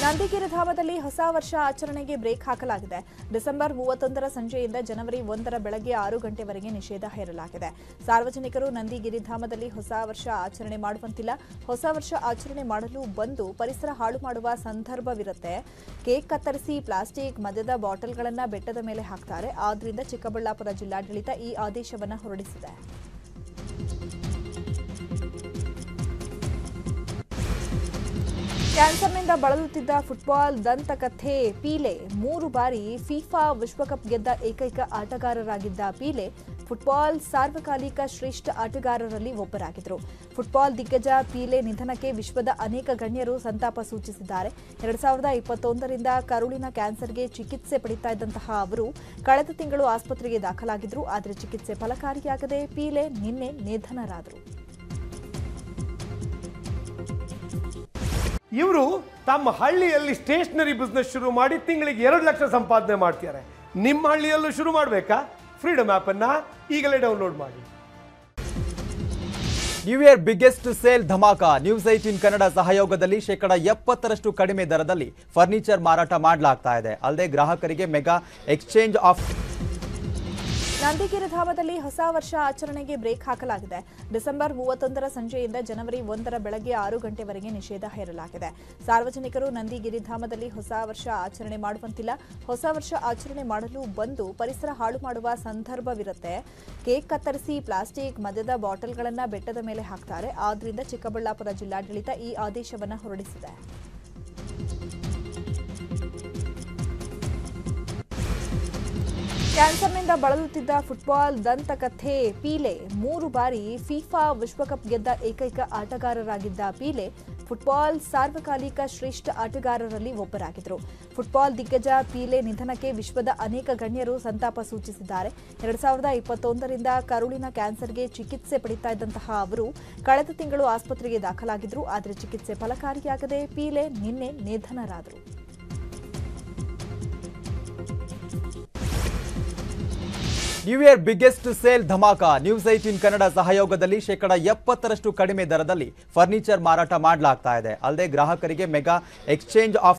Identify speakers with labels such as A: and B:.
A: ನಂದಿಗಿರಿಧಾಮದಲ್ಲಿ ಹೊಸ ವರ್ಷ ಆಚರಣೆಗೆ ಬ್ರೇಕ್ ಹಾಕಲಾಗಿದೆ. ಡಿಸೆಂಬರ್ 31ರ ಸಂಜೆಯಿಂದ ಜನವರಿ 1ರ ಬೆಳಗ್ಗೆ 6 ಗಂಟೆವರೆಗೆ ನಿಷೇಧ ಹೇರಲಾಗಿದೆ. ಸಾರ್ವಜನಿಕರು ನಂದಿಗಿರಿಧಾಮದಲ್ಲಿ ಹೊಸ ವರ್ಷ ಆಚರಣೆ ಮಾಡುವಂತಿಲ್ಲ. ಹೊಸ ವರ್ಷ ಆಚರಣೆ ಮಾಡಲು ಬಂದು ಪರಿಸರ ಹಾಳು ಮಾಡುವ ಸಂದರ್ಭವಿರುತ್ತೆ. ಕೇಕ್ ಕತ್ತರಿಸಿ ಪ್ಲಾಸ್ಟಿಕ್ ಮದ್ಯದ ಬಾಟಲ್ಗಳನ್ನು ಬೆಟ್ಟದ ಮೇಲೆ ಹಾಕ್ತಾರೆ. ಆದ್ದರಿಂದ ಚಿಕ್ಕಬಳ್ಳಾಪುರ ಜಿಲ್ಲಾಡಳಿತ ಈ ಆದೇಶವನ್ನು ಹೊರಡಿಸಿದೆ. ಕ್ಯಾನ್ಸರ್ನಿಂದ ಬಳಲುತ್ತಿದ್ದ ಫುಟ್ಬಾಲ್ ದಂತಕಥೆ ಪೀಲೆ 3 ಬಾರಿ ಫಿಫಾ ವಿಶ್ವಕಪ್ ಗೆದ್ದ ಏಕೈಕ ಆಟಗಾರರಾಗಿದ್ದ ಪೀಲೆ ಫುಟ್ಬಾಲ್ ಸಾರ್ವಕಾಲಿಕ ಶ್ರೇಷ್ಠ ಆಟಗಾರರಲ್ಲಿ ಒಬ್ಬರಾಗಿದ್ದರು. ಫುಟ್ಬಾಲ್ ದಿಗ್ಗಜ ಪೀಲೆ ನಿಧನಕ್ಕೆ ವಿಶ್ವದ ಅನೇಕ ಗಣ್ಯರು ಸಂತಾಪ ಸೂಚಿಸಿದ್ದಾರೆ. 2021ರಿಂದ ಕರುಳಿನ ಕ್ಯಾನ್ಸರ್ಗೆ ಚಿಕಿತ್ಸೆ ಪಡೆಯುತ್ತಾ ಇದ್ದಂತಹ ಅವರು ಕಳೆದ ತಿಂಗಳು ಆಸ್ಪತ್ರೆಗೆ ದಾಖಲಾಗಿದ್ದರು. ಆದರೆ ಚಿಕಿತ್ಸೆ ಫಲಕಾರಿಯಾಗದೆ ಪೀಲೆ ನಿನ್ನೆ ನಿಧನರಾದರು.
B: ಇವರು ತಮ್ಮ ಹಳ್ಳಿಯಲ್ಲಿ ಸ್ಟೇಷನರಿ ಬಿಸ್ನೆಸ್ ಶುರು ಮಾಡಿ ತಿಂಗಳಿಗೆ 2 ಲಕ್ಷ ಸಂಪಾದನೆ ಮಾಡ್ತಿದ್ದಾರೆ. ನಿಮ್ಮ ಹಳ್ಳಿಯಲ್ಲೂ ಶುರು ಮಾಡಬೇಕಾ? ಫ್ರೀಡಮ್ ಆಪ್ ಅನ್ನು ಈಗಲೇ ಡೌನ್ಲೋಡ್ ಮಾಡಿ.
C: New year biggest sale dhamaka news 18 Kannada ಸಹಯೋಗದಲ್ಲಿ 70% ಕಡಿಮೆ ದರದಲ್ಲಿ ಫರ್ನಿಚರ್ ಮಾರಾಟ ಮಾಡಲಾಗ್ತಾ ಇದೆ. ಅಲ್ಲದೆ ಗ್ರಾಹಕರಿಗೆ ಮೆಗಾ ಎಕ್ಸ್ಚೇಂಜ್ ಆಫ್
A: ನಂದಿಗಿರಿಧಾಮದಲ್ಲಿ ಹೊಸ ವರ್ಷ ಆಚರಣೆಗೆ ಬ್ರೇಕ್ ಹಾಕಲಾಗಿದೆ. ಡಿಸೆಂಬರ್ 31ರ ಸಂಜೆಯಿಂದ ಜನವರಿ 1ರ ಬೆಳಗ್ಗೆ 6 ಗಂಟೆವರೆಗೆ ನಿಷೇಧ ಹೇರಲಾಗಿದೆ. ಸಾರ್ವಜನಿಕರು ನಂದಿಗಿರಿಧಾಮದಲ್ಲಿ ಹೊಸ ವರ್ಷ ಆಚರಣೆ ಮಾಡುವಂತಿಲ್ಲ. ಹೊಸ ವರ್ಷ ಆಚರಣೆ ಮಾಡಲು ಬಂದು ಪರಿಸರ ಹಾಳು ಮಾಡುವ ಸಂದರ್ಭವಿರುತ್ತೆ. ಕೇಕ್ ಕತ್ತರಿಸಿ ಪ್ಲಾಸ್ಟಿಕ್ ಮದ್ಯದ ಬಾಟಲ್ಗಳನ್ನು ಬೆಟ್ಟದ ಮೇಲೆ ಹಾಕ್ತಾರೆ. ಆದ್ದರಿಂದ ಚಿಕ್ಕಬಳ್ಳಾಪುರ ಜಿಲ್ಲಾಡಳಿತ ಈ ಆದೇಶವನ್ನು ಹೊರಡಿಸಿದೆ. ಕ್ಯಾನ್ಸರ್ನಿಂದ ಬಳಲುತ್ತಿದ್ದ ಫುಟ್ಬಾಲ್ ದಂತಕಥೆ ಪೀಲೆ 3 ಬಾರಿ ಫಿಫಾ ವಿಶ್ವಕಪ್ ಗೆದ್ದ ಏಕೈಕ ಆಟಗಾರರಾಗಿದ್ದ ಪೀಲೆ ಫುಟ್ಬಾಲ್ ಸಾರ್ವಕಾಲಿಕ ಶ್ರೇಷ್ಠ ಆಟಗಾರರಲ್ಲಿ ಒಬ್ಬರಾಗಿದ್ದರು. ಫುಟ್ಬಾಲ್ ದಿಗ್ಗಜ ಪೀಲೆ ನಿಧನಕ್ಕೆ ವಿಶ್ವದ ಅನೇಕ ಗಣ್ಯರು ಸಂತಾಪ ಸೂಚಿಸಿದ್ದಾರೆ. 2021ರಿಂದ ಕರುಳಿನ ಕ್ಯಾನ್ಸರ್ಗೆ ಚಿಕಿತ್ಸೆ ಪಡೆಯುತ್ತಾ ಇದ್ದಂತಹ ಅವರು ಕಳೆದ ತಿಂಗಳು ಆಸ್ಪತ್ರೆಗೆ ದಾಖಲಾಗಿದ್ದರು. ಆದರೆ ಚಿಕಿತ್ಸೆ ಫಲಕಾರಿಯಾಗದೆ ಪೀಲೆ ನಿನ್ನೆ ನಿಧನರಾದರು.
C: New year biggest sale dhamaka news 18 Kannada ಸಹಯೋಗದಲ್ಲಿ 70% ಕಡಿಮೆ ದರದಲ್ಲಿ ಫರ್ನಿಚರ್ ಮಾರಾಟ ಮಾಡಲಾಗ್ತಾ ಇದೆ. ಅಲ್ಲದೆ ಗ್ರಾಹಕರಿಗೆ ಮೆಗಾ ಎಕ್ಸ್ಚೇಂಜ್ ಆಫ್